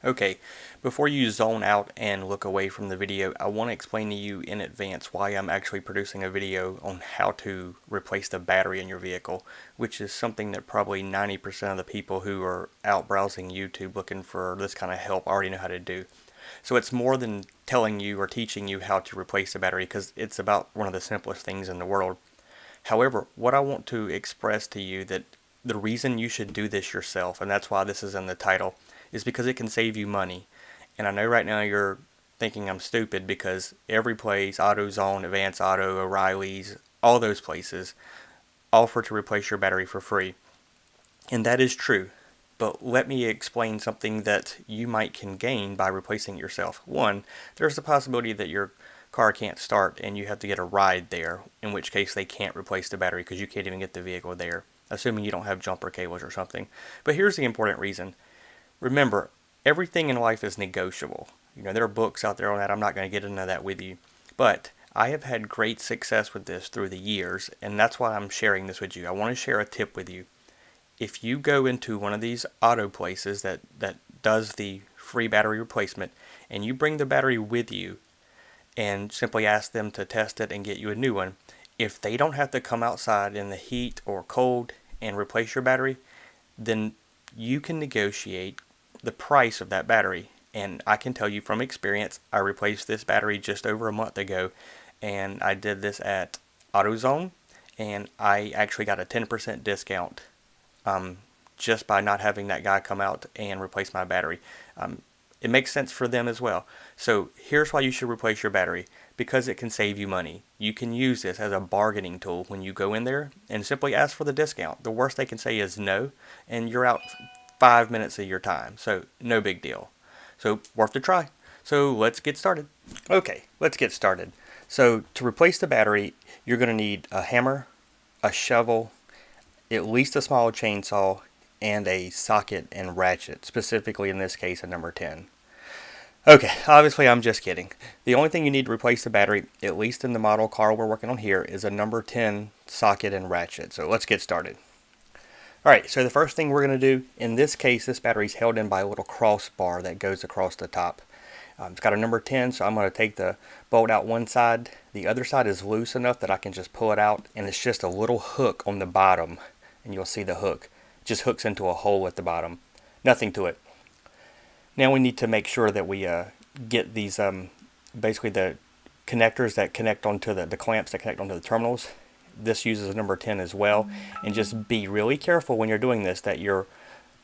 Okay, before you zone out and look away from the video, I want to explain to you in advance why I'm actually producing a video on how to replace the battery in your vehicle, which is something that probably 90% of the people who are out browsing YouTube looking for this kind of help already know how to do. So it's more than telling you or teaching you how to replace the battery because it's about one of the simplest things in the world. However, what I want to express to you that the reason you should do this yourself, and that's why this is in the title, is because it can save you money. And I know right now you're thinking I'm stupid because every place, AutoZone, Advance Auto, O'Reilly's, all those places offer to replace your battery for free. And that is true. But let me explain something that you might can gain by replacing it yourself. One, there's the possibility that your car can't start and you have to get a ride there, in which case they can't replace the battery because you can't even get the vehicle there, assuming you don't have jumper cables or something. But here's the important reason. Remember, everything in life is negotiable. There are books out there on that. I'm not going to get into that with you. But I have had great success with this through the years, and that's why I'm sharing this with you. I want to share a tip with you. If you go into one of these auto places that does the free battery replacement, and you bring the battery with you and simply ask them to test it and get you a new one, if they don't have to come outside in the heat or cold and replace your battery, then you can negotiate the price of that battery. And I can tell you from experience, I replaced this battery just over a month ago, and I did this at AutoZone, and I actually got a 10% discount just by not having that guy come out and replace my battery. It makes sense for them as well. So here's why you should replace your battery. Because it can save you money. You can use this as a bargaining tool when you go in there and simply ask for the discount. The worst they can say is no, and you're out 5 minutes of your time. So no big deal. So worth a try. So let's get started. Okay, let's get started. So to replace the battery, you're going to need a hammer, a shovel, at least a small chainsaw, and a socket and ratchet, specifically in this case a number 10. Okay, obviously I'm just kidding. The only thing you need to replace the battery, at least in the model car we're working on here, is a number 10 socket and ratchet. So let's get started. Alright, so the first thing we're going to do, in this case this battery is held in by a little crossbar that goes across the top. It's got a number 10, so I'm going to take the bolt out one side. The other side is loose enough that I can just pull it out, and it's just a little hook on the bottom. And you'll see the hook. It just hooks into a hole at the bottom. Nothing to it. Now we need to make sure that we get these, basically the connectors that connect onto the clamps that connect onto the terminals. This uses a number 10 as well. And just be really careful when you're doing this that your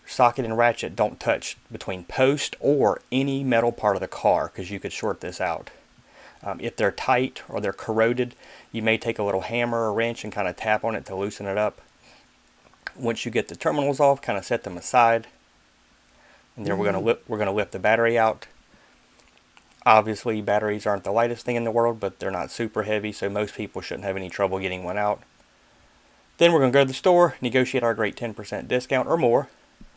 socket and ratchet don't touch between post or any metal part of the car, because you could short this out. If they're tight or they're corroded, you may take a little hammer or wrench and kind of tap on it to loosen it up. Once you get the terminals off, kind of set them aside, and then we're going to lift the battery out. Obviously, batteries aren't the lightest thing in the world, but they're not super heavy, so most people shouldn't have any trouble getting one out. Then we're going to go to the store, negotiate our great 10% discount or more,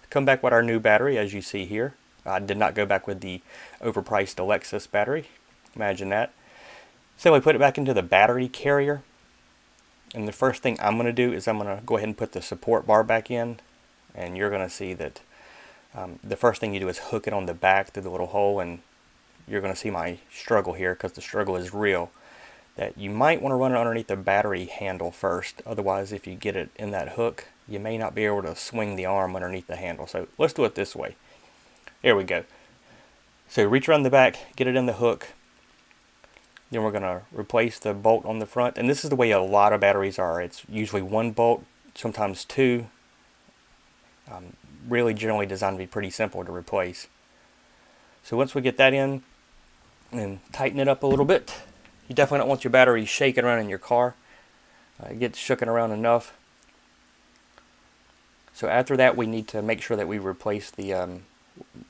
come back with our new battery, as you see here. I did not go back with the overpriced Lexus battery. Imagine that. Simply put it back into the battery carrier. And the first thing I'm going to do is I'm going to go ahead and put the support bar back in. And you're going to see that the first thing you do is hook it on the back through the little hole. And you're going to see my struggle here, because the struggle is real. That you might want to run it underneath the battery handle first. Otherwise, if you get it in that hook, you may not be able to swing the arm underneath the handle. So let's do it this way. There we go. So reach around the back, get it in the hook. Then we're going to replace the bolt on the front. And this is the way a lot of batteries are. It's usually one bolt, sometimes two. Really generally designed to be pretty simple to replace. So once we get that in and tighten it up a little bit, you definitely don't want your battery shaking around in your car. It gets shooken around enough. So after that, we need to make sure that we replace the,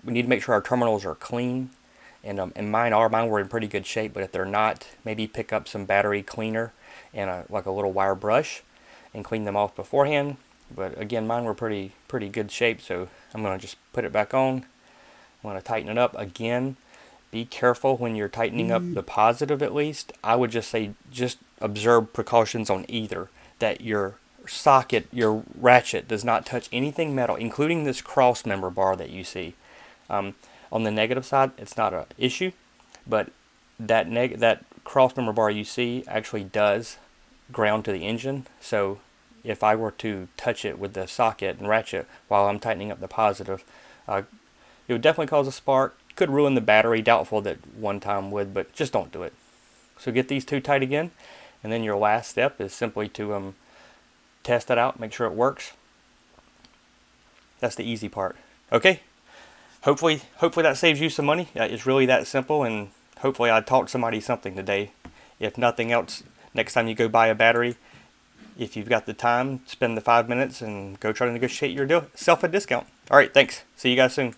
we need to make sure our terminals are clean. And mine were in pretty good shape, but if they're not, maybe pick up some battery cleaner and like a little wire brush and clean them off beforehand. But again, mine were pretty good shape, so I'm going to just put it back on. I'm going to tighten it up again. Be careful when you're tightening up the positive, at least. I would just say just observe precautions on either, that your socket, your ratchet does not touch anything metal, including this cross member bar that you see. On the negative side, it's not an issue, but that cross member bar you see actually does ground to the engine. So if I were to touch it with the socket and ratchet while I'm tightening up the positive, it would definitely cause a spark. Could ruin the battery. Doubtful that one time would, but just don't do it. So get these two tight again, and then your last step is simply to test it out, make sure it works. That's the easy part. Okay. Hopefully that saves you some money. It's really that simple, and hopefully I taught somebody something today. If nothing else, next time you go buy a battery, if you've got the time, spend the 5 minutes and go try to negotiate yourself a discount. All right, thanks. See you guys soon.